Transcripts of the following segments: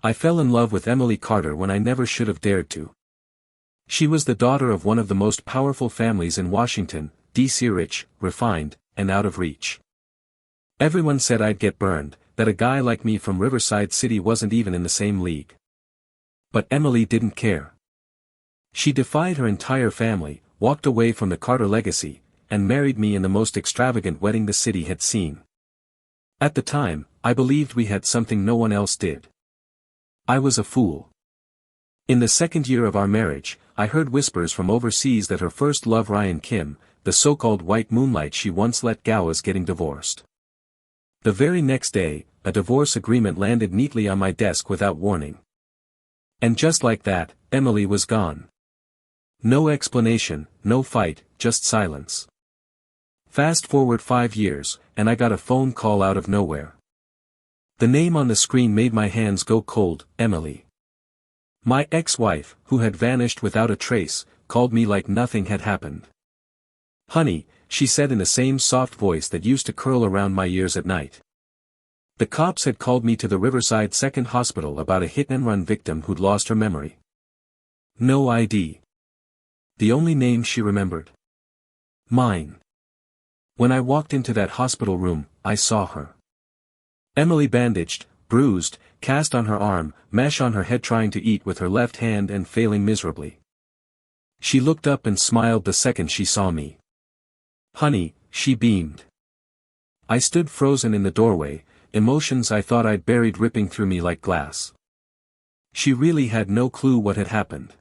I fell in love with Emily Carter when I never should have dared to. She was the daughter of one of the most powerful families in Washington, D.C. rich, refined, and out of reach. Everyone said I'd get burned, that a guy like me from Riverside City wasn't even in the same league. But Emily didn't care. She defied her entire family, walked away from the Carter legacy, and married me in the most extravagant wedding the city had seen. At the time, I believed we had something no one else did. I was a fool. In the second year of our marriage, I heard whispers from overseas that her first love Ryan Kim, the so-called white moonlight she once let go, was getting divorced. The very next day, a divorce agreement landed neatly on my desk without warning. And just like that, Emily was gone. No explanation, no fight, just silence. Fast forward 5 years, and I got a phone call out of nowhere. The name on the screen made my hands go cold. Emily. My ex-wife, who had vanished without a trace, called me like nothing had happened. "Honey," she said in the same soft voice that used to curl around my ears at night. The cops had called me to the Riverside Second Hospital about a hit-and-run victim who'd lost her memory. No ID. The only name she remembered. Mine. When I walked into that hospital room, I saw her. Emily bandaged, bruised, cast on her arm, mesh on her head, trying to eat with her left hand and failing miserably. She looked up and smiled the second she saw me. "Honey," she beamed. I stood frozen in the doorway, emotions I thought I'd buried ripping through me like glass. She really had no clue what had happened.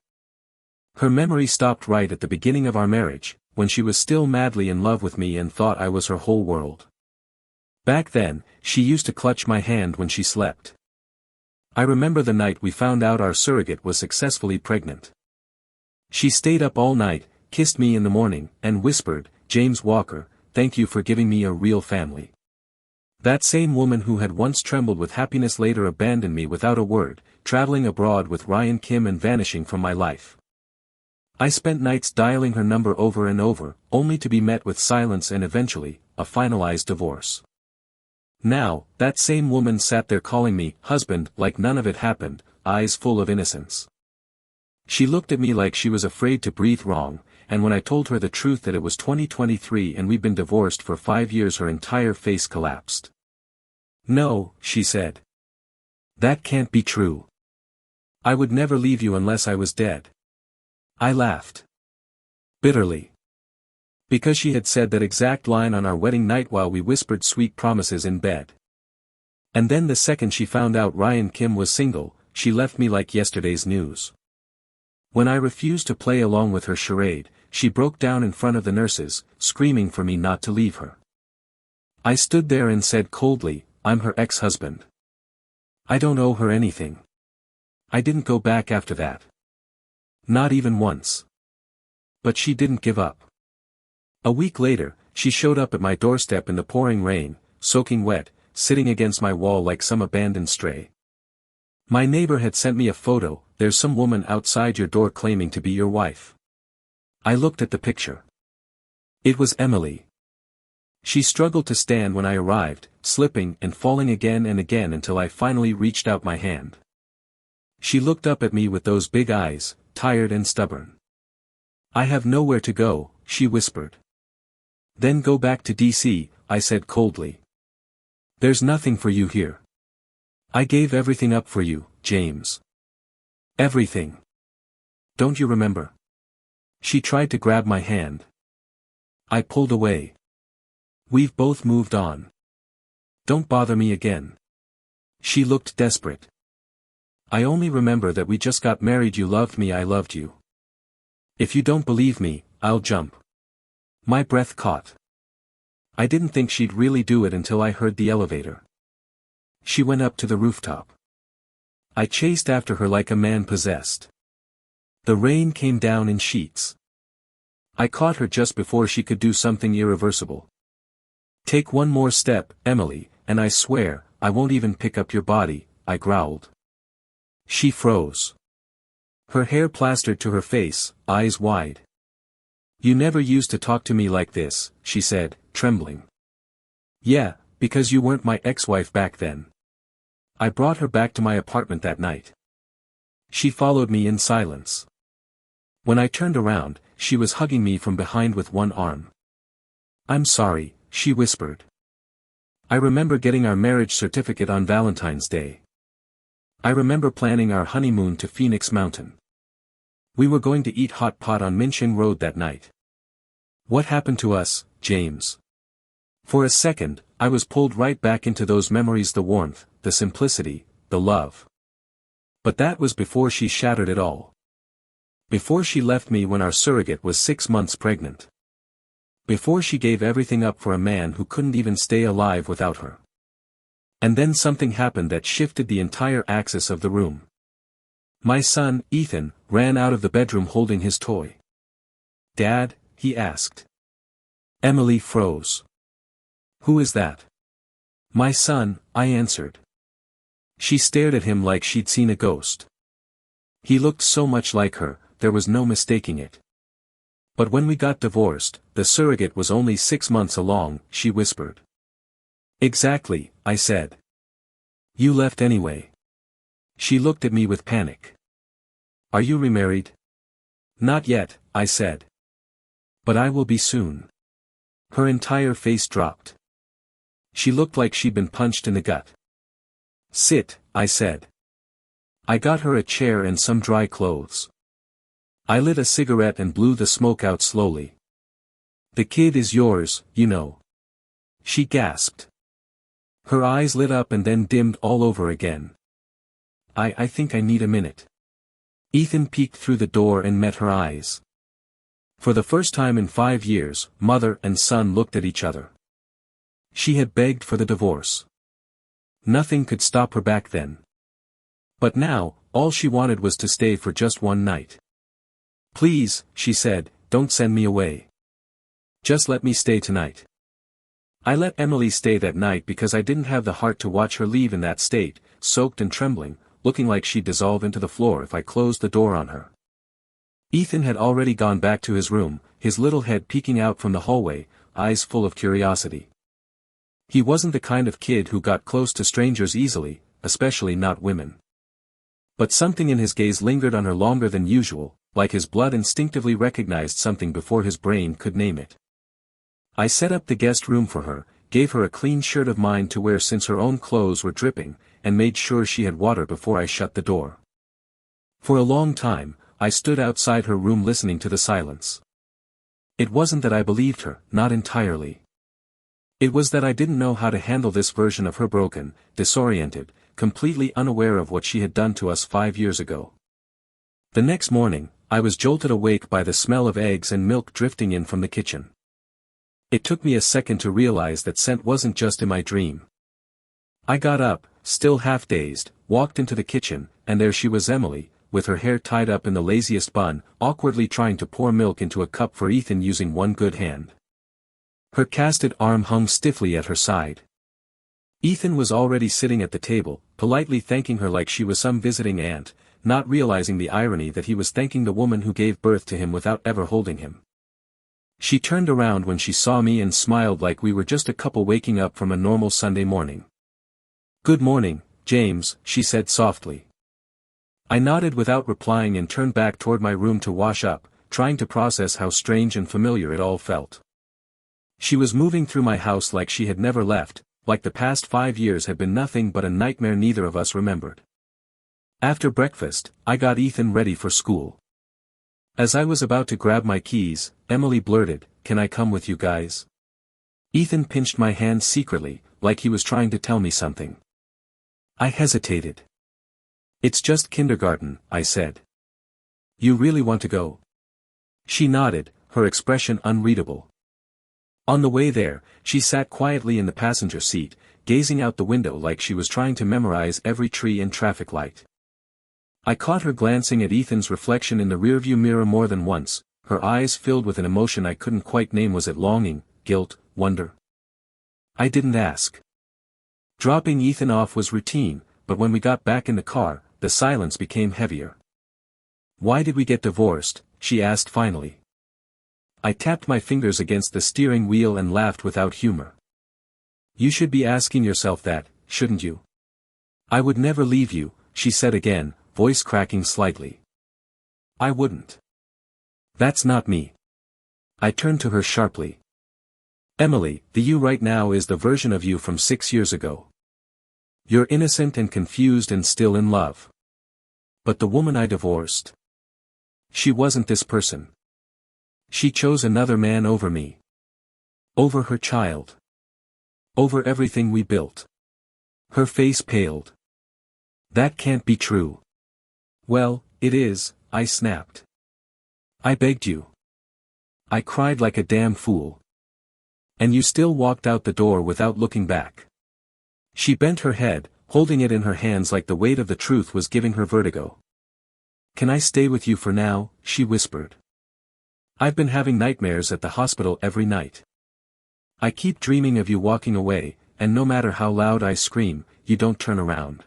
Her memory stopped right at the beginning of our marriage, when she was still madly in love with me and thought I was her whole world. Back then, she used to clutch my hand when she slept. I remember the night we found out our surrogate was successfully pregnant. She stayed up all night, kissed me in the morning, and whispered, "James Walker, thank you for giving me a real family." That same woman who had once trembled with happiness later abandoned me without a word, traveling abroad with Ryan Kim and vanishing from my life. I spent nights dialing her number over and over, only to be met with silence and eventually, a finalized divorce. Now, that same woman sat there calling me husband like none of it happened, eyes full of innocence. She looked at me like she was afraid to breathe wrong, and when I told her the truth that it was 2023 and we'd been divorced for 5 years, her entire face collapsed. "No," she said. "That can't be true. I would never leave you unless I was dead." I laughed. Bitterly. Because she had said that exact line on our wedding night while we whispered sweet promises in bed. And then the second she found out Ryan Kim was single, she left me like yesterday's news. When I refused to play along with her charade, she broke down in front of the nurses, screaming for me not to leave her. I stood there and said coldly, "I'm her ex-husband. I don't owe her anything." I didn't go back after that. Not even once. But she didn't give up. A week later, she showed up at my doorstep in the pouring rain, soaking wet, sitting against my wall like some abandoned stray. "My neighbor had sent me a photo. There's some woman outside your door claiming to be your wife." I looked at the picture. It was Emily. She struggled to stand when I arrived, slipping and falling again and again until I finally reached out my hand. She looked up at me with those big eyes, tired and stubborn. "I have nowhere to go," she whispered. "Then go back to D.C., I said coldly. "There's nothing for you here. I gave everything up for you, James. Everything. Don't you remember?" She tried to grab my hand. I pulled away. "We've both moved on. Don't bother me again." She looked desperate. "I only remember that we just got married. You loved me, I loved you. If you don't believe me, I'll jump." My breath caught. I didn't think she'd really do it until I heard the elevator. She went up to the rooftop. I chased after her like a man possessed. The rain came down in sheets. I caught her just before she could do something irreversible. "Take one more step, Emily, and I swear, I won't even pick up your body," I growled. She froze. Her hair plastered to her face, eyes wide. "You never used to talk to me like this," she said, trembling. "Yeah, because you weren't my ex-wife back then." I brought her back to my apartment that night. She followed me in silence. When I turned around, she was hugging me from behind with one arm. "I'm sorry," she whispered. "I remember getting our marriage certificate on Valentine's Day. I remember planning our honeymoon to Phoenix Mountain. We were going to eat hot pot on Minching Road that night. What happened to us, James?" For a second, I was pulled right back into those memories, the warmth, the simplicity, the love. But that was before she shattered it all. Before she left me when our surrogate was 6 months pregnant. Before she gave everything up for a man who couldn't even stay alive without her. And then something happened that shifted the entire axis of the room. My son, Ethan, ran out of the bedroom holding his toy. "Dad?" he asked. Emily froze. "Who is that?" "My son," I answered. She stared at him like she'd seen a ghost. He looked so much like her, there was no mistaking it. "But when we got divorced, the surrogate was only 6 months along," she whispered. "Exactly," I said. "You left anyway." She looked at me with panic. "Are you remarried?" "Not yet," I said. "But I will be soon." Her entire face dropped. She looked like she'd been punched in the gut. "Sit," I said. I got her a chair and some dry clothes. I lit a cigarette and blew the smoke out slowly. "The kid is yours, you know." She gasped. Her eyes lit up and then dimmed all over again. I think I need a minute." Ethan peeked through the door and met her eyes. For the first time in 5 years, mother and son looked at each other. She had begged for the divorce. Nothing could stop her back then. But now, all she wanted was to stay for just one night. "Please," she said, "don't send me away. Just let me stay tonight." I let Emily stay that night because I didn't have the heart to watch her leave in that state, soaked and trembling, looking like she'd dissolve into the floor if I closed the door on her. Ethan had already gone back to his room, his little head peeking out from the hallway, eyes full of curiosity. He wasn't the kind of kid who got close to strangers easily, especially not women. But something in his gaze lingered on her longer than usual, like his blood instinctively recognized something before his brain could name it. I set up the guest room for her, gave her a clean shirt of mine to wear since her own clothes were dripping, and made sure she had water before I shut the door. For a long time, I stood outside her room listening to the silence. It wasn't that I believed her, not entirely. It was that I didn't know how to handle this version of her, broken, disoriented, completely unaware of what she had done to us 5 years ago. The next morning, I was jolted awake by the smell of eggs and milk drifting in from the kitchen. It took me a second to realize that scent wasn't just in my dream. I got up, still half-dazed, walked into the kitchen, and there she was, Emily, with her hair tied up in the laziest bun, awkwardly trying to pour milk into a cup for Ethan using one good hand. Her casted arm hung stiffly at her side. Ethan was already sitting at the table, politely thanking her like she was some visiting aunt, not realizing the irony that he was thanking the woman who gave birth to him without ever holding him. She turned around when she saw me and smiled like we were just a couple waking up from a normal Sunday morning. "Good morning, James," she said softly. I nodded without replying and turned back toward my room to wash up, trying to process how strange and familiar it all felt. She was moving through my house like she had never left, like the past 5 years had been nothing but a nightmare neither of us remembered. After breakfast, I got Ethan ready for school. As I was about to grab my keys, Emily blurted, "Can I come with you guys?" Ethan pinched my hand secretly, like he was trying to tell me something. I hesitated. "It's just kindergarten," I said. "You really want to go?" She nodded, her expression unreadable. On the way there, she sat quietly in the passenger seat, gazing out the window like she was trying to memorize every tree and traffic light. I caught her glancing at Ethan's reflection in the rearview mirror more than once, her eyes filled with an emotion I couldn't quite name. Was it longing, guilt, wonder? I didn't ask. Dropping Ethan off was routine, but when we got back in the car, the silence became heavier. "Why did we get divorced?" she asked finally. I tapped my fingers against the steering wheel and laughed without humor. "You should be asking yourself that, shouldn't you?" I would never leave you, she said again, voice cracking slightly. I wouldn't. That's not me. I turned to her sharply. Emily, the you right now is the version of you from 6 years ago. You're innocent and confused and still in love. But the woman I divorced. She wasn't this person. She chose another man over me. Over her child. Over everything we built. Her face paled. That can't be true. Well, it is, I snapped. I begged you. I cried like a damn fool. And you still walked out the door without looking back. She bent her head, holding it in her hands like the weight of the truth was giving her vertigo. Can I stay with you for now? She whispered. I've been having nightmares at the hospital every night. I keep dreaming of you walking away, and no matter how loud I scream, you don't turn around.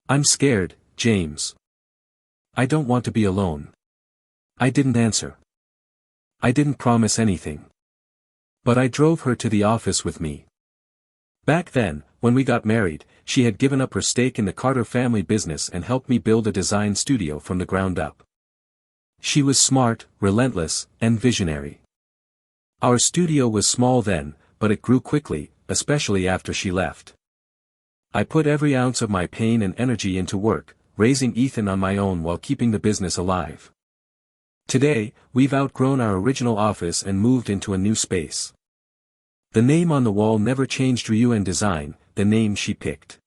I'm scared, James. I don't want to be alone. I didn't answer. I didn't promise anything. But I drove her to the office with me. Back then, when we got married, she had given up her stake in the Carter family business and helped me build a design studio from the ground up. She was smart, relentless, and visionary. Our studio was small then, but it grew quickly, especially after she left. I put every ounce of my pain and energy into work, raising Ethan on my own while keeping the business alive. Today, we've outgrown our original office and moved into a new space. The name on the wall never changed. Ryu and Design, the name she picked.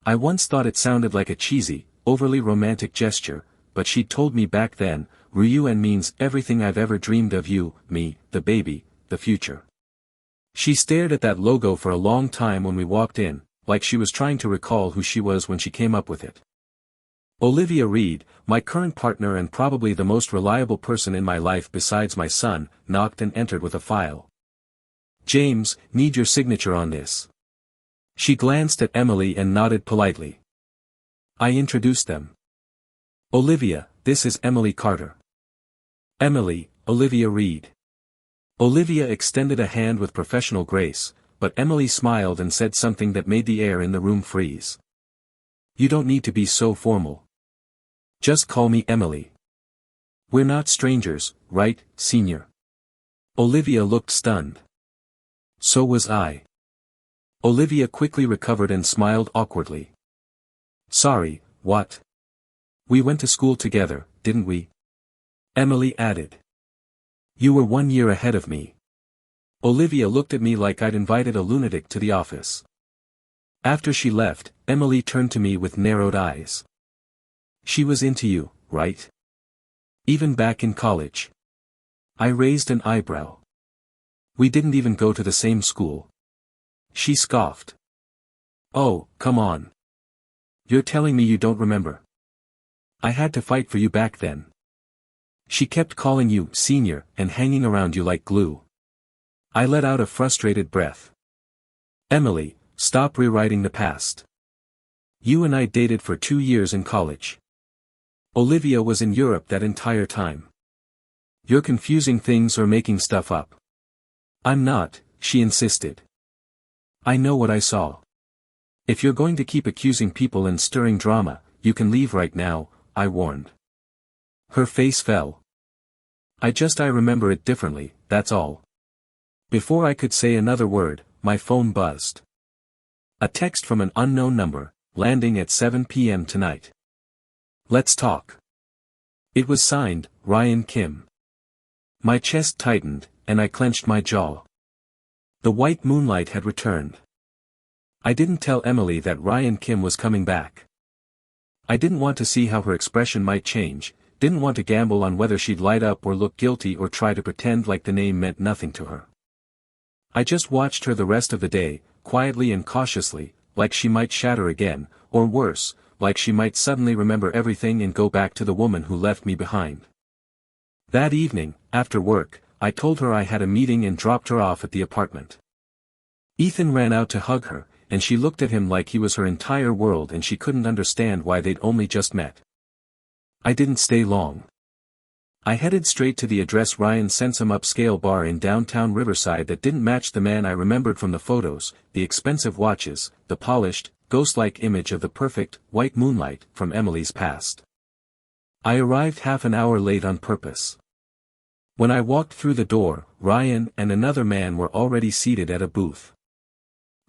I once thought it sounded like a cheesy, overly romantic gesture, but she told me back then, Ryu means everything I've ever dreamed of: you, me, the baby, the future. She stared at that logo for a long time when we walked in, like she was trying to recall who she was when she came up with it. Olivia Reed, my current partner and probably the most reliable person in my life besides my son, knocked and entered with a file. James, need your signature on this. She glanced at Emily and nodded politely. I introduced them. Olivia, this is Emily Carter. Emily, Olivia Reed. Olivia extended a hand with professional grace, but Emily smiled and said something that made the air in the room freeze. You don't need to be so formal. Just call me Emily. We're not strangers, right, Senior? Olivia looked stunned. So was I. Olivia quickly recovered and smiled awkwardly. Sorry, what? We went to school together, didn't we? Emily added. You were 1 year ahead of me. Olivia looked at me like I'd invited a lunatic to the office. After she left, Emily turned to me with narrowed eyes. She was into you, right? Even back in college. I raised an eyebrow. We didn't even go to the same school. She scoffed. Oh, come on. You're telling me you don't remember? I had to fight for you back then. She kept calling you Senior and hanging around you like glue. I let out a frustrated breath. Emily, stop rewriting the past. You and I dated for 2 years in college. Olivia was in Europe that entire time. You're confusing things or making stuff up. I'm not, she insisted. I know what I saw. If you're going to keep accusing people and stirring drama, you can leave right now, I warned. Her face fell. I remember it differently, that's all. Before I could say another word, my phone buzzed. A text from an unknown number, landing at 7 p.m. tonight. Let's talk. It was signed, Ryan Kim. My chest tightened, and I clenched my jaw. The white moonlight had returned. I didn't tell Emily that Ryan Kim was coming back. I didn't want to see how her expression might change, didn't want to gamble on whether she'd light up or look guilty or try to pretend like the name meant nothing to her. I just watched her the rest of the day, quietly and cautiously, like she might shatter again, or worse, like she might suddenly remember everything and go back to the woman who left me behind. That evening, after work, I told her I had a meeting and dropped her off at the apartment. Ethan ran out to hug her, and she looked at him like he was her entire world and she couldn't understand why they'd only just met. I didn't stay long. I headed straight to the address Ryan sent, some upscale bar in downtown Riverside that didn't match the man I remembered from the photos, the expensive watches, the polished, ghost-like image of the perfect, white moonlight from Emily's past. I arrived half an hour late on purpose. When I walked through the door, Ryan and another man were already seated at a booth.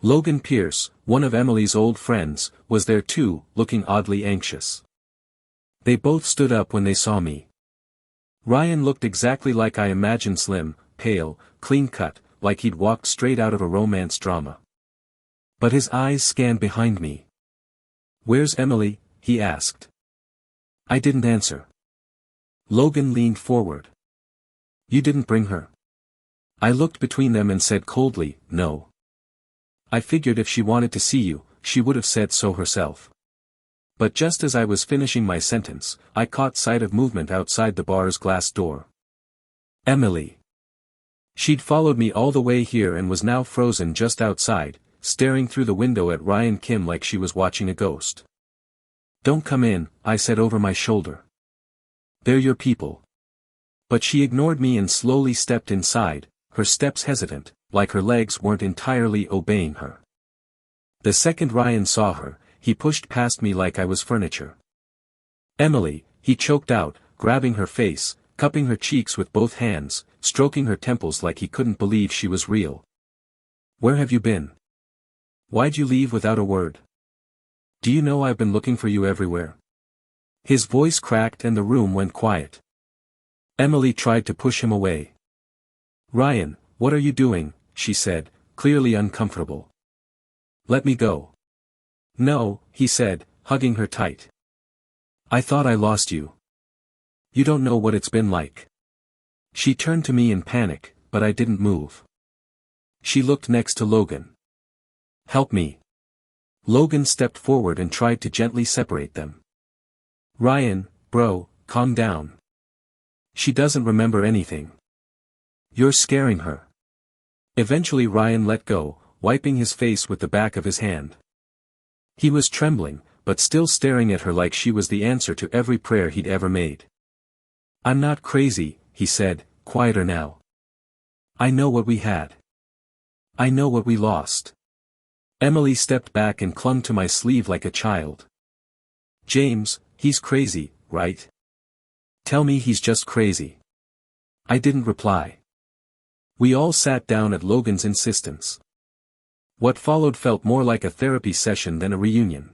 Logan Pierce, one of Emily's old friends, was there too, looking oddly anxious. They both stood up when they saw me. Ryan looked exactly like I imagined, slim, pale, clean-cut, like he'd walked straight out of a romance drama. But his eyes scanned behind me. "Where's Emily?" he asked. I didn't answer. Logan leaned forward. "You didn't bring her?" I looked between them and said coldly, "No. I figured if she wanted to see you, she would have said so herself." But just as I was finishing my sentence, I caught sight of movement outside the bar's glass door. Emily. She'd followed me all the way here and was now frozen just outside, staring through the window at Ryan Kim like she was watching a ghost. "Don't come in," I said over my shoulder. "They're your people." But she ignored me and slowly stepped inside, her steps hesitant, like her legs weren't entirely obeying her. The second Ryan saw her, he pushed past me like I was furniture. "Emily," he choked out, grabbing her face, cupping her cheeks with both hands, stroking her temples like he couldn't believe she was real. "Where have you been? Why'd you leave without a word? Do you know I've been looking for you everywhere?" His voice cracked and the room went quiet. Emily tried to push him away. "Ryan, what are you doing?" she said, clearly uncomfortable. "Let me go." "No," he said, hugging her tight. "I thought I lost you. You don't know what it's been like." She turned to me in panic, but I didn't move. She looked next to Logan. "Help me." Logan stepped forward and tried to gently separate them. "Ryan, bro, calm down. She doesn't remember anything. You're scaring her." Eventually Ryan let go, wiping his face with the back of his hand. He was trembling, but still staring at her like she was the answer to every prayer he'd ever made. "I'm not crazy," he said, quieter now. "I know what we had. I know what we lost." Emily stepped back and clung to my sleeve like a child. "James, he's crazy, right? Tell me he's just crazy." I didn't reply. We all sat down at Logan's insistence. What followed felt more like a therapy session than a reunion.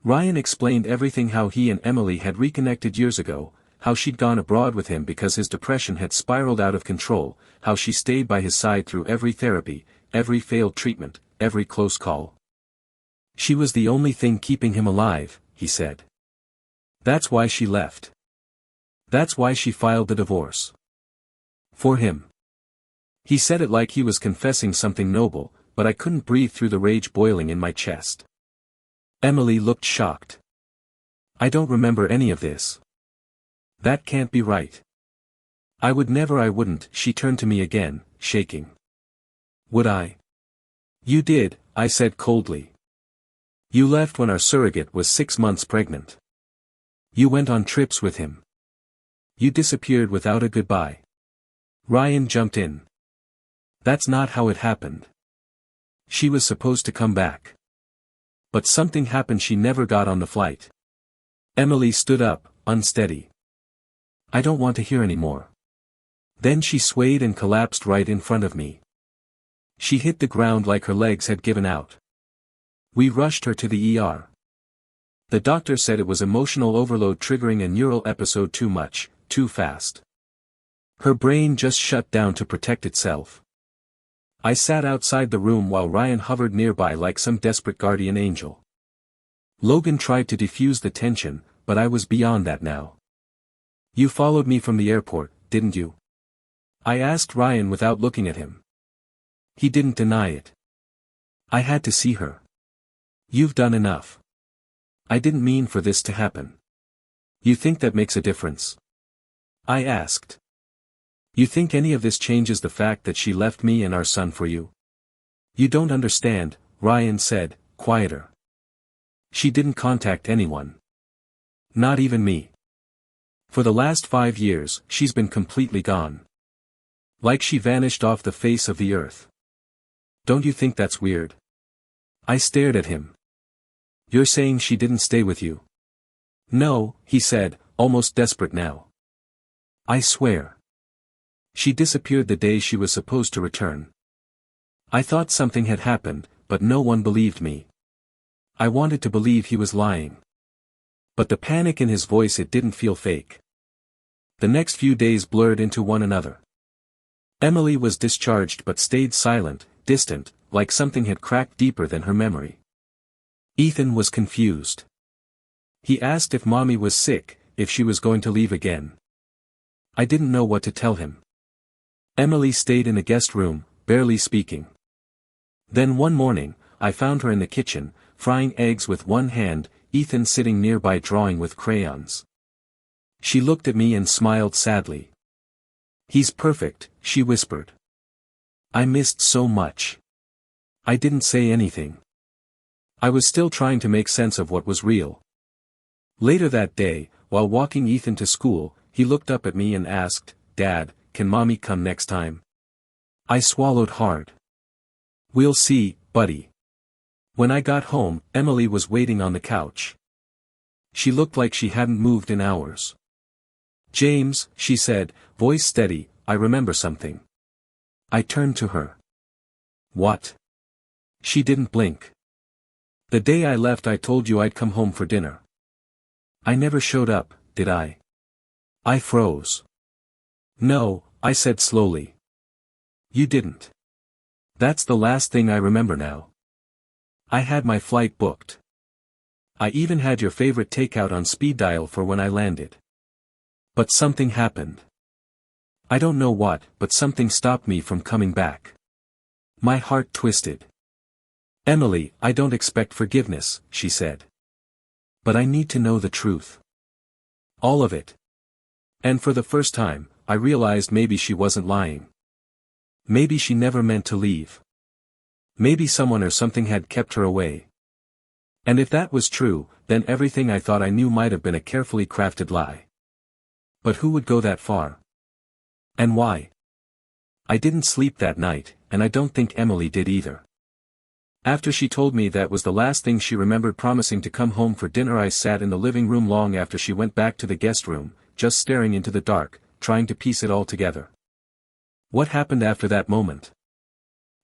Ryan explained everything: how he and Emily had reconnected years ago, how she'd gone abroad with him because his depression had spiraled out of control, how she stayed by his side through every therapy, every failed treatment, every close call. She was the only thing keeping him alive, he said. That's why she left. That's why she filed the divorce. For him. He said it like he was confessing something noble, but I couldn't breathe through the rage boiling in my chest. Emily looked shocked. "I don't remember any of this. That can't be right." I wouldn't," she turned to me again, shaking. "Would I?" "You did," I said coldly. "You left when our surrogate was 6 months pregnant. You went on trips with him. You disappeared without a goodbye." Ryan jumped in. "That's not how it happened. She was supposed to come back. But something happened, she never got on the flight." Emily stood up, unsteady. "I don't want to hear any more." Then she swayed and collapsed right in front of me. She hit the ground like her legs had given out. We rushed her to the ER. The doctor said it was emotional overload triggering a neural episode too much, too fast. Her brain just shut down to protect itself. I sat outside the room while Ryan hovered nearby like some desperate guardian angel. Logan tried to defuse the tension, but I was beyond that now. "You followed me from the airport, didn't you?" I asked Ryan without looking at him. He didn't deny it. "I had to see her." "You've done enough. I didn't mean for this to happen." "You think that makes a difference?" I asked. "You think any of this changes the fact that she left me and our son for you?" "You don't understand," Ryan said, quieter. "She didn't contact anyone. Not even me. For the last 5 years, she's been completely gone. Like she vanished off the face of the earth. Don't you think that's weird?" I stared at him. You're saying she didn't stay with you? No, he said, almost desperate now. I swear. She disappeared the day she was supposed to return. I thought something had happened, but no one believed me. I wanted to believe he was lying. But the panic in his voice, it didn't feel fake. The next few days blurred into one another. Emily was discharged but stayed silent, distant, like something had cracked deeper than her memory. Ethan was confused. He asked if Mommy was sick, if she was going to leave again. I didn't know what to tell him. Emily stayed in the guest room, barely speaking. Then one morning, I found her in the kitchen, frying eggs with one hand, Ethan sitting nearby drawing with crayons. She looked at me and smiled sadly. He's perfect, she whispered. I missed so much. I didn't say anything. I was still trying to make sense of what was real. Later that day, while walking Ethan to school, he looked up at me and asked, "Dad, can Mommy come next time?" I swallowed hard. "We'll see, buddy." When I got home, Emily was waiting on the couch. She looked like she hadn't moved in hours. "James," she said, voice steady, "I remember something." I turned to her. "What?" She didn't blink. "The day I left I told you I'd come home for dinner. I never showed up, did I?" I froze. "No," I said slowly. "You didn't. That's the last thing I remember now. I had my flight booked. I even had your favorite takeout on speed dial for when I landed. But something happened. I don't know what, but something stopped me from coming back." My heart twisted. "Emily, I don't expect forgiveness," she said. "But I need to know the truth. All of it." And for the first time, I realized maybe she wasn't lying. Maybe she never meant to leave. Maybe someone or something had kept her away. And if that was true, then everything I thought I knew might have been a carefully crafted lie. But who would go that far? And why? I didn't sleep that night, and I don't think Emily did either. After she told me that was the last thing she remembered promising to come home for dinner, I sat in the living room long after she went back to the guest room, just staring into the dark, trying to piece it all together. What happened after that moment?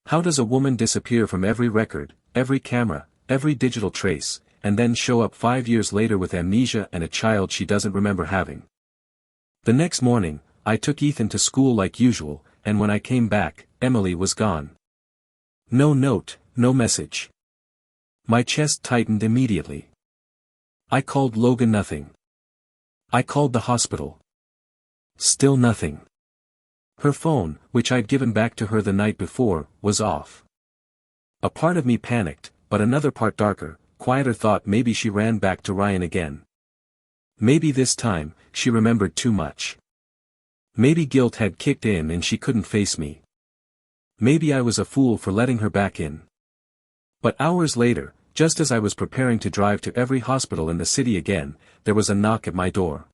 How does a woman disappear from every record, every camera, every digital trace, and then show up 5 years later with amnesia and a child she doesn't remember having? The next morning, I took Ethan to school like usual, and when I came back, Emily was gone. No note, no message. My chest tightened immediately. I called Logan, nothing. I called the hospital. Still nothing. Her phone, which I'd given back to her the night before, was off. A part of me panicked, but another part, darker, quieter, thought maybe she ran back to Ryan again. Maybe this time, she remembered too much. Maybe guilt had kicked in and she couldn't face me. Maybe I was a fool for letting her back in. But hours later, just as I was preparing to drive to every hospital in the city again, there was a knock at my door.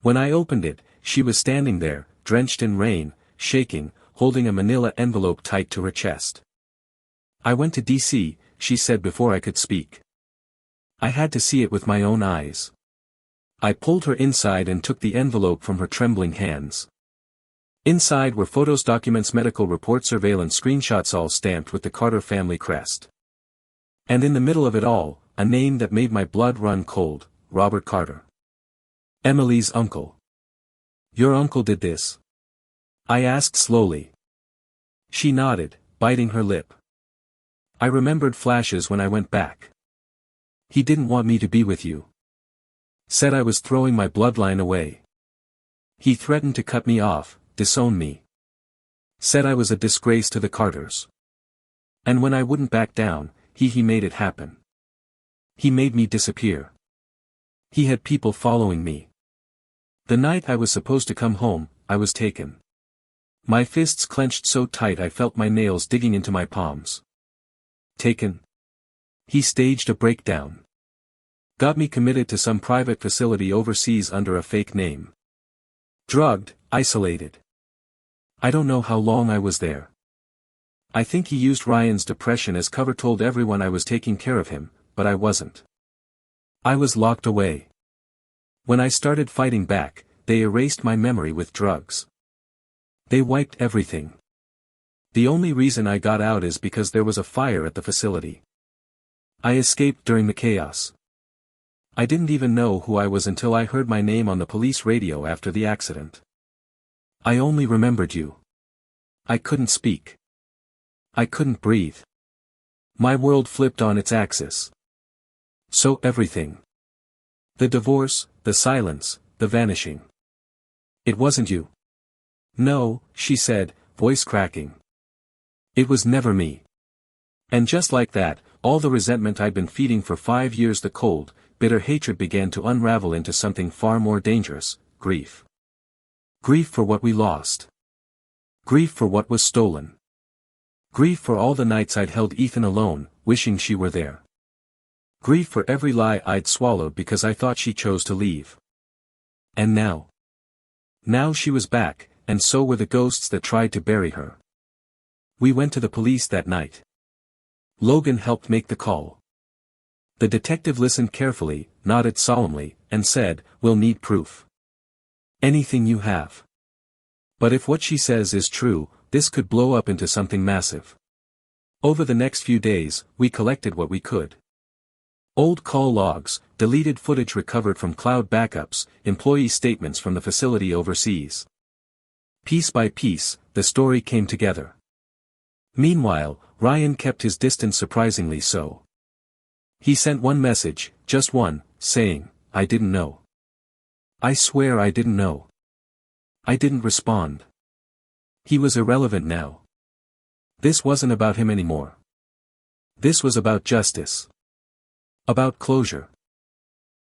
When I opened it, she was standing there, drenched in rain, shaking, holding a manila envelope tight to her chest. "I went to D.C., she said before I could speak. I had to see it with my own eyes." I pulled her inside and took the envelope from her trembling hands. Inside were photos, documents, medical reports, surveillance screenshots, all stamped with the Carter family crest. And in the middle of it all, a name that made my blood run cold: Robert Carter. Emily's uncle. "Your uncle did this?" I asked slowly. She nodded, biting her lip. I remembered flashes when I went back. "He didn't want me to be with you. Said I was throwing my bloodline away. He threatened to cut me off, disown me. Said I was a disgrace to the Carters. And when I wouldn't back down, he made it happen. He made me disappear. He had people following me. The night I was supposed to come home, I was taken. My fists clenched so tight I felt my nails digging into my palms. Taken? He staged a breakdown. Got me committed to some private facility overseas under a fake name. Drugged, isolated. I don't know how long I was there. I think he used Ryan's depression as cover, told everyone I was taking care of him, but I wasn't. I was locked away. When I started fighting back, they erased my memory with drugs. They wiped everything. The only reason I got out is because there was a fire at the facility. I escaped during the chaos. I didn't even know who I was until I heard my name on the police radio after the accident. I only remembered you. I couldn't speak. I couldn't breathe. My world flipped on its axis. So everything. The divorce, the silence, the vanishing. It wasn't you. No, she said, voice cracking. It was never me. And just like that, all the resentment I'd been feeding for 5 years, the cold, bitter hatred began to unravel into something far more dangerous, grief. Grief for what we lost. Grief for what was stolen. Grief for all the nights I'd held Ethan alone, wishing she were there. Grief for every lie I'd swallowed because I thought she chose to leave. And now? Now she was back, and so were the ghosts that tried to bury her. We went to the police that night. Logan helped make the call. The detective listened carefully, nodded solemnly, and said, "We'll need proof. Anything you have. But if what she says is true, this could blow up into something massive." Over the next few days, we collected what we could. Old call logs, deleted footage recovered from cloud backups, employee statements from the facility overseas. Piece by piece, the story came together. Meanwhile, Ryan kept his distance, surprisingly so. He sent one message, just one, saying, "I didn't know. I swear I didn't know." I didn't respond. He was irrelevant now. This wasn't about him anymore. This was about justice. About closure.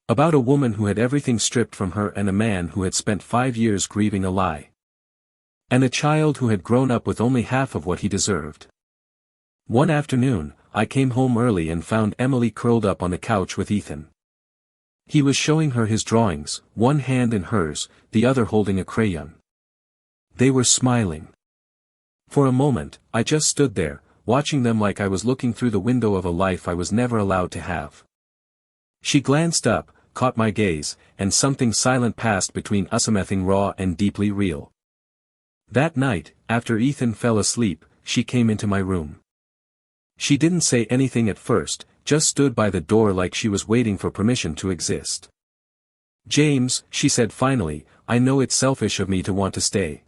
About a woman who had everything stripped from her and a man who had spent 5 years grieving a lie. And a child who had grown up with only half of what he deserved. One afternoon, I came home early and found Emily curled up on the couch with Ethan. He was showing her his drawings, one hand in hers, the other holding a crayon. They were smiling. For a moment, I just stood there, watching them like I was looking through the window of a life I was never allowed to have. She glanced up, caught my gaze, and something silent passed between us, something raw and deeply real. That night, after Ethan fell asleep, she came into my room. She didn't say anything at first, just stood by the door like she was waiting for permission to exist. "James," she said finally, "I know it's selfish of me to want to stay.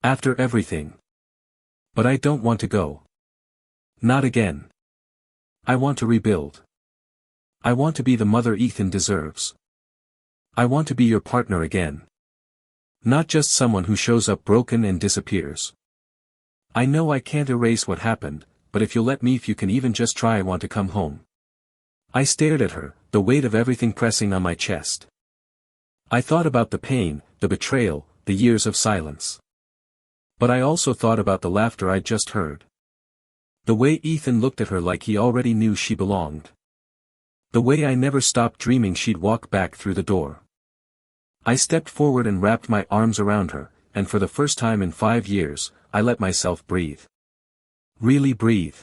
After everything. But I don't want to go. Not again. I want to rebuild. I want to be the mother Ethan deserves. I want to be your partner again. Not just someone who shows up broken and disappears. I know I can't erase what happened, but if you'll let me, if you can even just try, I want to come home." I stared at her, the weight of everything pressing on my chest. I thought about the pain, the betrayal, the years of silence. But I also thought about the laughter I'd just heard. The way Ethan looked at her like he already knew she belonged. The way I never stopped dreaming she'd walk back through the door. I stepped forward and wrapped my arms around her, and for the first time in 5 years, I let myself breathe. Really breathe.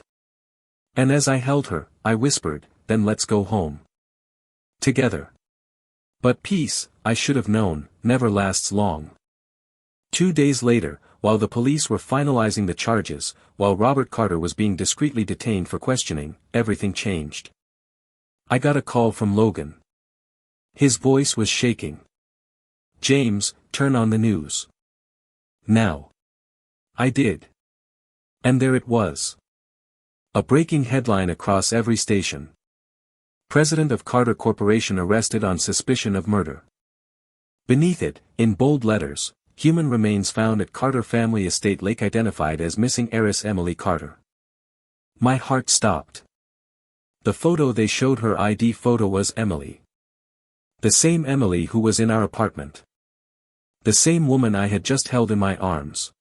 And as I held her, I whispered, "Then let's go home. Together." But peace, I should have known, never lasts long. 2 days later, while the police were finalizing the charges, while Robert Carter was being discreetly detained for questioning, everything changed. I got a call from Logan. His voice was shaking. "James, turn on the news. Now." I did. And there it was. A breaking headline across every station. President of Carter Corporation arrested on suspicion of murder. Beneath it, in bold letters, "Human remains found at Carter family estate lake identified as missing heiress Emily Carter." My heart stopped. The photo they showed, her ID photo, was Emily. The same Emily who was in our apartment. The same woman I had just held in my arms.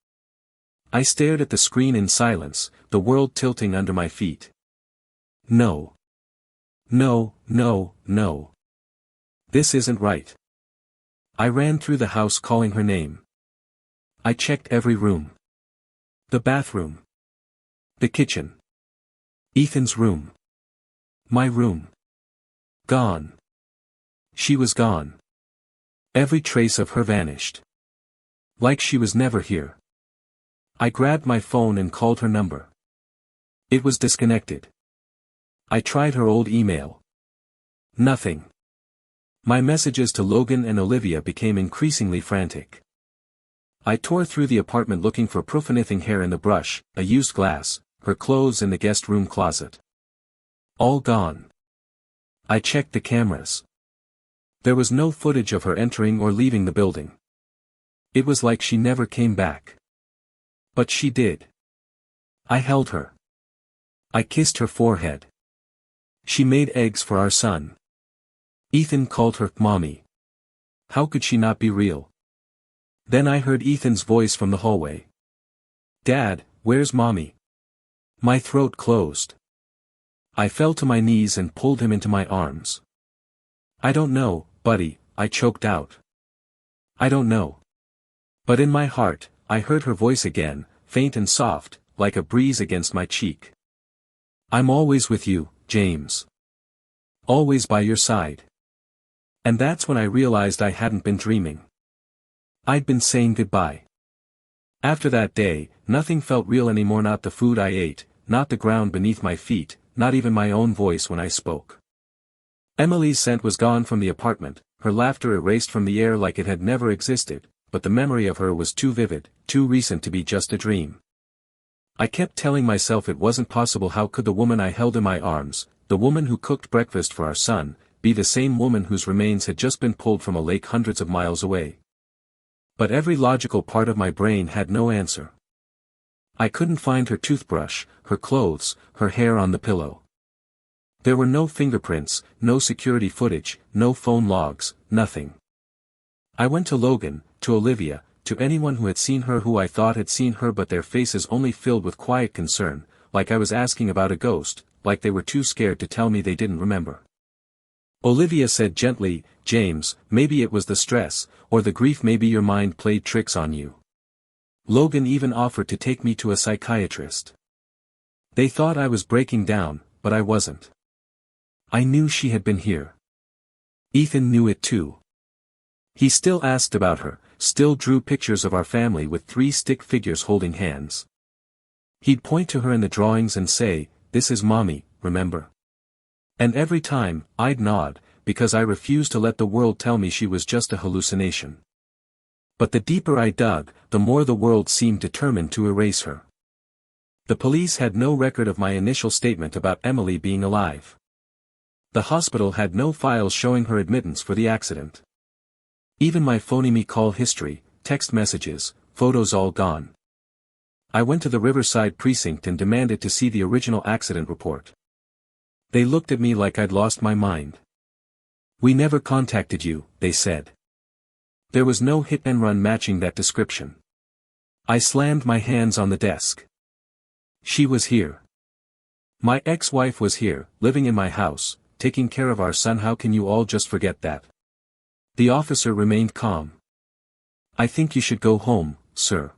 I stared at the screen in silence, the world tilting under my feet. No. No, no, no. This isn't right. I ran through the house calling her name. I checked every room. The bathroom. The kitchen. Ethan's room. My room. Gone. She was gone. Every trace of her vanished. Like she was never here. I grabbed my phone and called her number. It was disconnected. I tried her old email. Nothing. My messages to Logan and Olivia became increasingly frantic. I tore through the apartment looking for proof anything hair in the brush, a used glass, her clothes in the guest room closet. All gone. I checked the cameras. There was no footage of her entering or leaving the building. It was like she never came back. But she did. I held her. I kissed her forehead. She made eggs for our son. Ethan called her Mommy. How could she not be real? Then I heard Ethan's voice from the hallway. Dad, where's Mommy? My throat closed. I fell to my knees and pulled him into my arms. I don't know, buddy, I choked out. I don't know. But in my heart, I heard her voice again, faint and soft, like a breeze against my cheek. I'm always with you, James. Always by your side. And that's when I realized I hadn't been dreaming. I'd been saying goodbye. After that day, nothing felt real anymore, not the food I ate, not the ground beneath my feet, not even my own voice when I spoke. Emily's scent was gone from the apartment, her laughter erased from the air like it had never existed, but the memory of her was too vivid, too recent to be just a dream. I kept telling myself it wasn't possible. How could the woman I held in my arms, the woman who cooked breakfast for our son, be the same woman whose remains had just been pulled from a lake hundreds of miles away? But every logical part of my brain had no answer. I couldn't find her toothbrush, her clothes, her hair on the pillow. There were no fingerprints, no security footage, no phone logs, nothing. I went to Logan, to Olivia, to anyone who had seen her, who I thought had seen her, but their faces only filled with quiet concern, like I was asking about a ghost, like they were too scared to tell me they didn't remember. Olivia said gently, James, maybe it was the stress, or the grief, maybe your mind played tricks on you. Logan even offered to take me to a psychiatrist. They thought I was breaking down, but I wasn't. I knew she had been here. Ethan knew it too. He still asked about her, still drew pictures of our family with 3 stick figures holding hands. He'd point to her in the drawings and say, this is Mommy, remember? And every time, I'd nod, because I refused to let the world tell me she was just a hallucination. But the deeper I dug, the more the world seemed determined to erase her. The police had no record of my initial statement about Emily being alive. The hospital had no files showing her admittance for the accident. Even my phony call history, text messages, photos, all gone. I went to the Riverside precinct and demanded to see the original accident report. They looked at me like I'd lost my mind. We never contacted you, they said. There was no hit and run matching that description. I slammed my hands on the desk. She was here. My ex-wife was here, living in my house, taking care of our son. How can you all just forget that? The officer remained calm. I think you should go home, sir.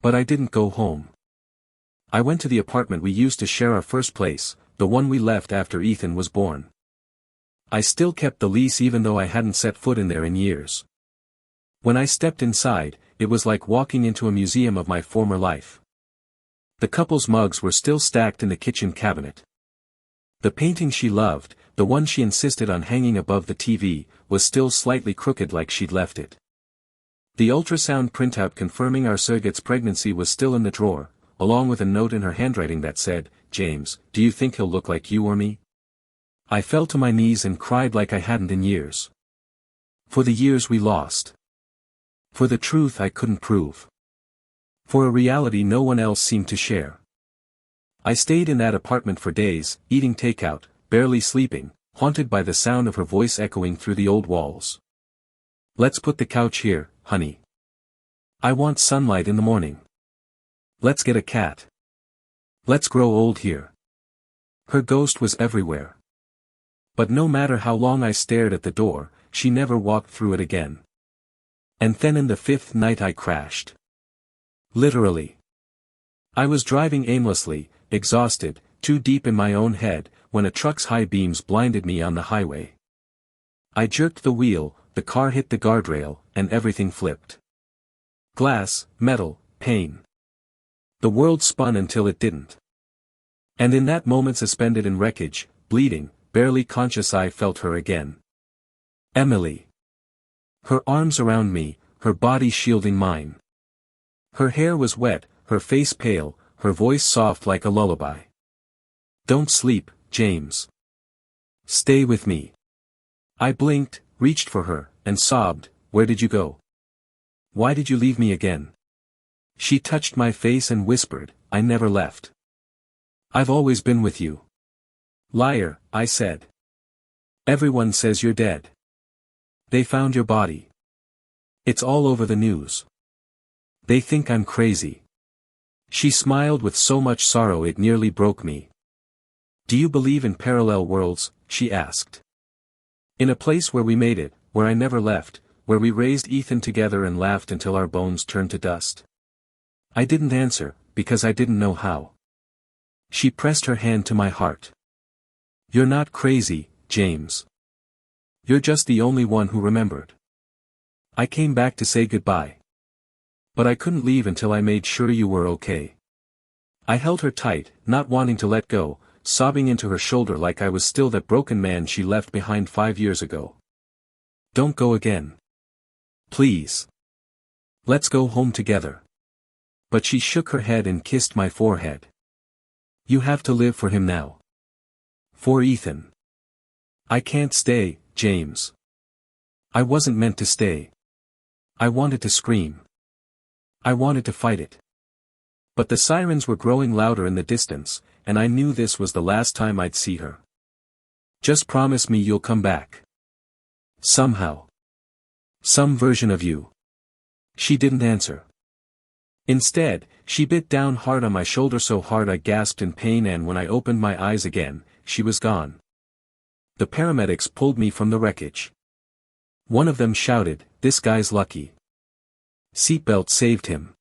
But I didn't go home. I went to the apartment we used to share, our first place, the one we left after Ethan was born. I still kept the lease even though I hadn't set foot in there in years. When I stepped inside, it was like walking into a museum of my former life. The couple's mugs were still stacked in the kitchen cabinet. The painting she loved, the one she insisted on hanging above the TV, was still slightly crooked like she'd left it. The ultrasound printout confirming our surrogate's pregnancy was still in the drawer, along with a note in her handwriting that said, James, do you think he'll look like you or me? I fell to my knees and cried like I hadn't in years. For the years we lost. For the truth I couldn't prove. For a reality no one else seemed to share. I stayed in that apartment for days, eating takeout, barely sleeping, haunted by the sound of her voice echoing through the old walls. Let's put the couch here, honey. I want sunlight in the morning. Let's get a cat. Let's grow old here. Her ghost was everywhere. But no matter how long I stared at the door, she never walked through it again. And then in the 5th night I crashed. Literally. I was driving aimlessly, exhausted, too deep in my own head, when a truck's high beams blinded me on the highway. I jerked the wheel, the car hit the guardrail, and everything flipped. Glass, metal, pain. The world spun until it didn't. And in that moment, suspended in wreckage, bleeding, barely conscious, I felt her again. Emily. Her arms around me, her body shielding mine. Her hair was wet, her face pale, her voice soft like a lullaby. Don't sleep, James. Stay with me. I blinked, reached for her, and sobbed, where did you go? Why did you leave me again? She touched my face and whispered, I never left. I've always been with you. Liar, I said. Everyone says you're dead. They found your body. It's all over the news. They think I'm crazy. She smiled with so much sorrow it nearly broke me. Do you believe in parallel worlds? She asked. In a place where we made it, where I never left, where we raised Ethan together and laughed until our bones turned to dust. I didn't answer, because I didn't know how. She pressed her hand to my heart. You're not crazy, James. You're just the only one who remembered. I came back to say goodbye. But I couldn't leave until I made sure you were okay. I held her tight, not wanting to let go, sobbing into her shoulder like I was still that broken man she left behind 5 years ago. Don't go again. Please. Let's go home together. But she shook her head and kissed my forehead. You have to live for him now. For Ethan. I can't stay, James. I wasn't meant to stay. I wanted to scream. I wanted to fight it. But the sirens were growing louder in the distance, and I knew this was the last time I'd see her. Just promise me you'll come back. Somehow. Some version of you. She didn't answer. Instead, she bit down hard on my shoulder so hard I gasped in pain, and when I opened my eyes again, she was gone. The paramedics pulled me from the wreckage. One of them shouted, "This guy's lucky. Seatbelt saved him."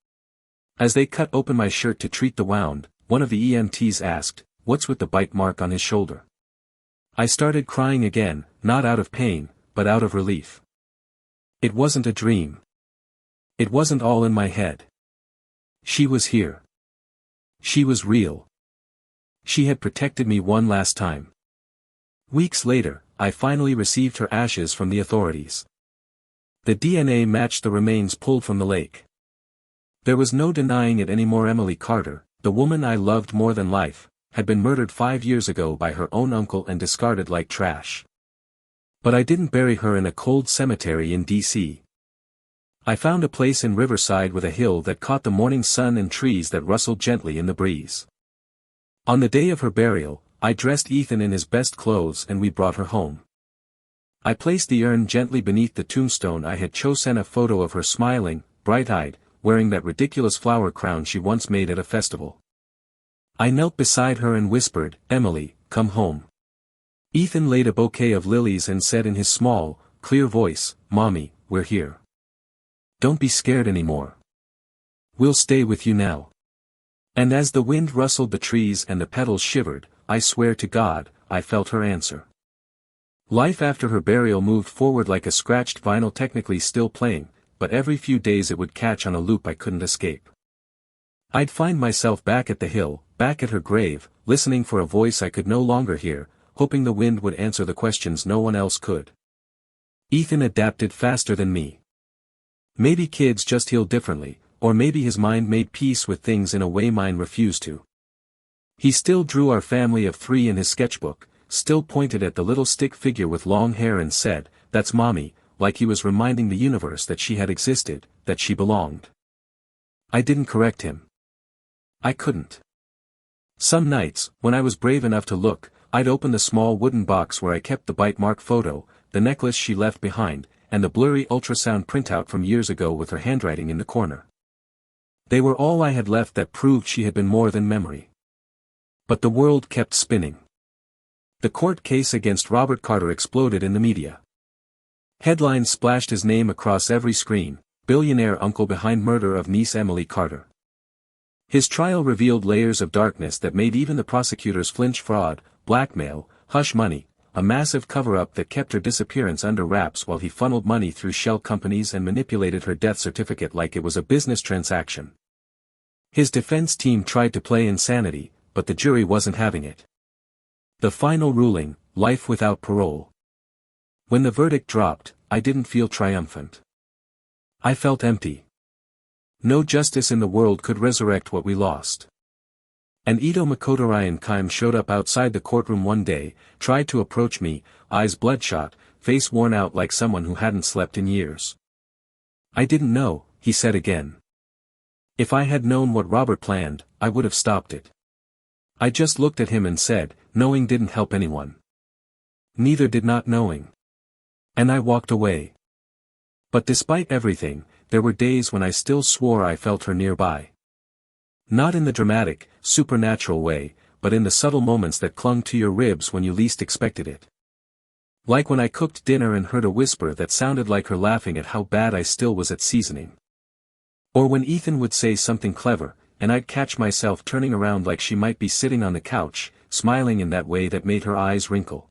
As they cut open my shirt to treat the wound, one of the EMTs asked, "What's with the bite mark on his shoulder?" I started crying again, not out of pain, but out of relief. It wasn't a dream. It wasn't all in my head. She was here. She was real. She had protected me one last time. Weeks later, I finally received her ashes from the authorities. The DNA matched the remains pulled from the lake. There was no denying it anymore. Emily Carter, the woman I loved more than life, had been murdered 5 years ago by her own uncle and discarded like trash. But I didn't bury her in a cold cemetery in D.C. I found a place in Riverside with a hill that caught the morning sun and trees that rustled gently in the breeze. On the day of her burial, I dressed Ethan in his best clothes and we brought her home. I placed the urn gently beneath the tombstone I had chosen, a photo of her smiling, bright-eyed, wearing that ridiculous flower crown she once made at a festival. I knelt beside her and whispered, "Emily, come home." Ethan laid a bouquet of lilies and said in his small, clear voice, "Mommy, we're here. Don't be scared anymore. We'll stay with you now." And as the wind rustled the trees and the petals shivered, I swear to God, I felt her answer. Life after her burial moved forward like a scratched vinyl, technically still playing, but every few days it would catch on a loop I couldn't escape. I'd find myself back at the hill, back at her grave, listening for a voice I could no longer hear, hoping the wind would answer the questions no one else could. Ethan adapted faster than me. Maybe kids just heal differently, or maybe his mind made peace with things in a way mine refused to. He still drew our family of 3 in his sketchbook, still pointed at the little stick figure with long hair and said, "That's Mommy," like he was reminding the universe that she had existed, that she belonged. I didn't correct him. I couldn't. Some nights, when I was brave enough to look, I'd open the small wooden box where I kept the bite mark photo, the necklace she left behind, and the blurry ultrasound printout from years ago with her handwriting in the corner. They were all I had left that proved she had been more than memory. But the world kept spinning. The court case against Robert Carter exploded in the media. Headlines splashed his name across every screen, billionaire uncle behind murder of niece Emily Carter. His trial revealed layers of darkness that made even the prosecutors flinch. Fraud, blackmail, hush money, a massive cover-up that kept her disappearance under wraps while he funneled money through shell companies and manipulated her death certificate like it was a business transaction. His defense team tried to play insanity, but the jury wasn't having it. The final ruling, life without parole. When the verdict dropped, I didn't feel triumphant. I felt empty. No justice in the world could resurrect what we lost. And Ito Makoto Ryan Kime showed up outside the courtroom one day, tried to approach me, eyes bloodshot, face worn out like someone who hadn't slept in years. I didn't know, he said again. If I had known what Robert planned, I would have stopped it. I just looked at him and said, knowing didn't help anyone. Neither did not knowing. And I walked away. But despite everything, there were days when I still swore I felt her nearby. Not in the dramatic, supernatural way, but in the subtle moments that clung to your ribs when you least expected it. Like when I cooked dinner and heard a whisper that sounded like her laughing at how bad I still was at seasoning. Or when Ethan would say something clever, and I'd catch myself turning around like she might be sitting on the couch, smiling in that way that made her eyes wrinkle.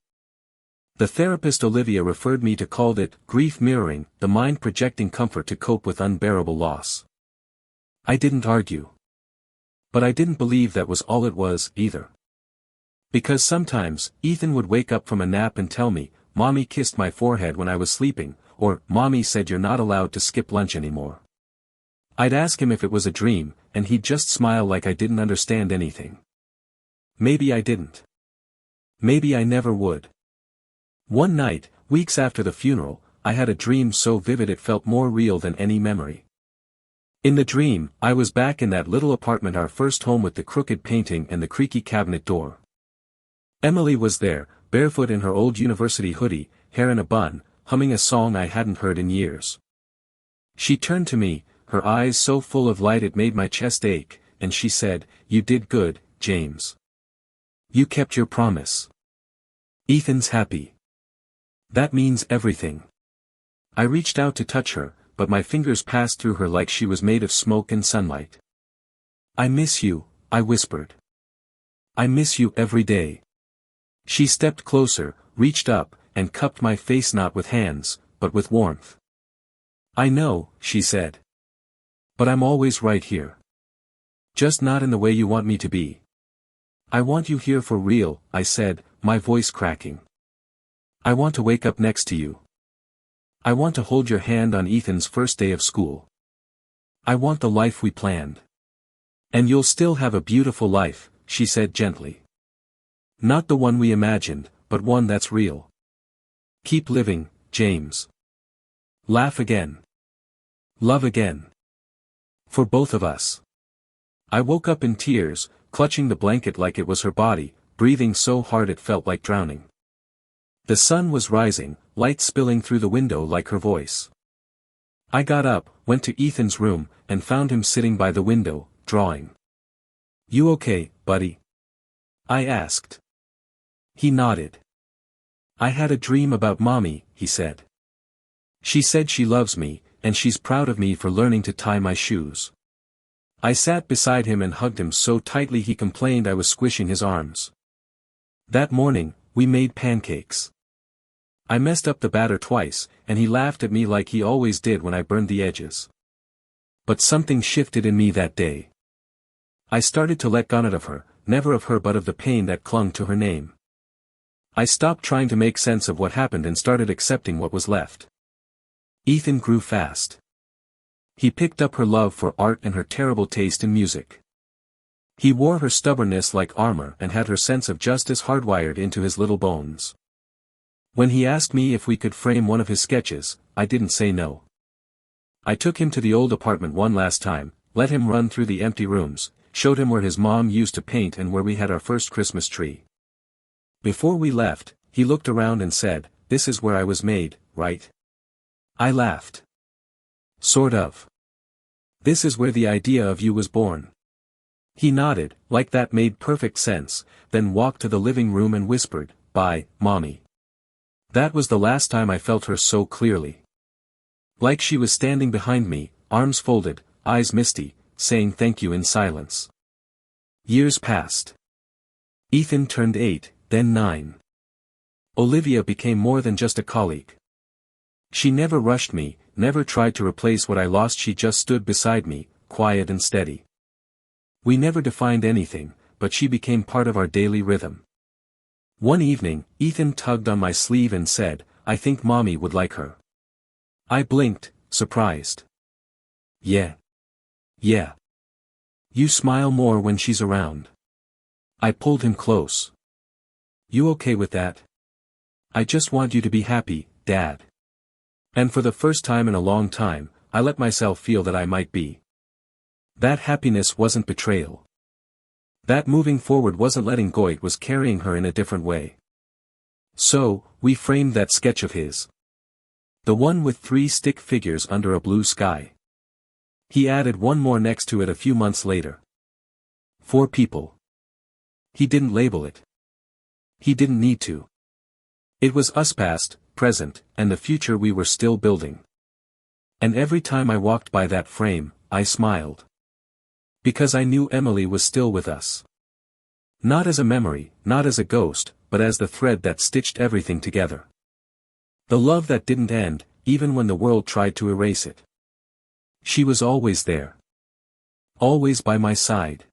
The therapist Olivia referred me to called it grief mirroring, the mind projecting comfort to cope with unbearable loss. I didn't argue. But I didn't believe that was all it was, either. Because sometimes, Ethan would wake up from a nap and tell me, "Mommy kissed my forehead when I was sleeping," or, "Mommy said you're not allowed to skip lunch anymore." I'd ask him if it was a dream, and he'd just smile like I didn't understand anything. Maybe I didn't. Maybe I never would. One night, weeks after the funeral, I had a dream so vivid it felt more real than any memory. In the dream, I was back in that little apartment, our first home, with the crooked painting and the creaky cabinet door. Emily was there, barefoot in her old university hoodie, hair in a bun, humming a song I hadn't heard in years. She turned to me, her eyes so full of light it made my chest ache, and she said, "You did good, James. You kept your promise. Ethan's happy. That means everything." I reached out to touch her, but my fingers passed through her like she was made of smoke and sunlight. "I miss you," I whispered. "I miss you every day." She stepped closer, reached up, and cupped my face, not with hands, but with warmth. "I know," she said. "But I'm always right here. Just not in the way you want me to be." "I want you here for real," I said, my voice cracking. "I want to wake up next to you. I want to hold your hand on Ethan's first day of school. I want the life we planned. And you'll still have a beautiful life," she said gently. "Not the one we imagined, but one that's real. Keep living, James. Laugh again. Love again. For both of us." I woke up in tears, clutching the blanket like it was her body, breathing so hard it felt like drowning. The sun was rising, light spilling through the window like her voice. I got up, went to Ethan's room, and found him sitting by the window, drawing. "You okay, buddy?" I asked. He nodded. "I had a dream about Mommy," he said. "She said she loves me, and she's proud of me for learning to tie my shoes." I sat beside him and hugged him so tightly he complained I was squishing his arms. That morning, we made pancakes. I messed up the batter twice, and he laughed at me like he always did when I burned the edges. But something shifted in me that day. I started to let go not of her, never of her but of the pain that clung to her name. I stopped trying to make sense of what happened and started accepting what was left. Ethan grew fast. He picked up her love for art and her terrible taste in music. He wore her stubbornness like armor and had her sense of justice hardwired into his little bones. When he asked me if we could frame one of his sketches, I didn't say no. I took him to the old apartment one last time, let him run through the empty rooms, showed him where his mom used to paint and where we had our first Christmas tree. Before we left, he looked around and said, "This is where I was made, right?" I laughed. "Sort of. This is where the idea of you was born." He nodded, like that made perfect sense, then walked to the living room and whispered, "Bye, Mommy." That was the last time I felt her so clearly. Like she was standing behind me, arms folded, eyes misty, saying thank you in silence. Years passed. Ethan turned 8, then 9. Olivia became more than just a colleague. She never rushed me, never tried to replace what I lost. She just stood beside me, quiet and steady. We never defined anything, but she became part of our daily rhythm. One evening, Ethan tugged on my sleeve and said, "I think Mommy would like her." I blinked, surprised. Yeah. Yeah. You smile more when she's around. I pulled him close. You okay with that? I just want you to be happy, Dad. And for the first time in a long time, I let myself feel that I might be. That happiness wasn't betrayal. That moving forward wasn't letting go, it was carrying her in a different way. So, we framed that sketch of his. The one with 3 stick figures under a blue sky. He added one more next to it a few months later. 4 people. He didn't label it. He didn't need to. It was us, past, present, and the future we were still building. And every time I walked by that frame, I smiled. Because I knew Emily was still with us. Not as a memory, not as a ghost, but as the thread that stitched everything together. The love that didn't end, even when the world tried to erase it. She was always there. Always by my side.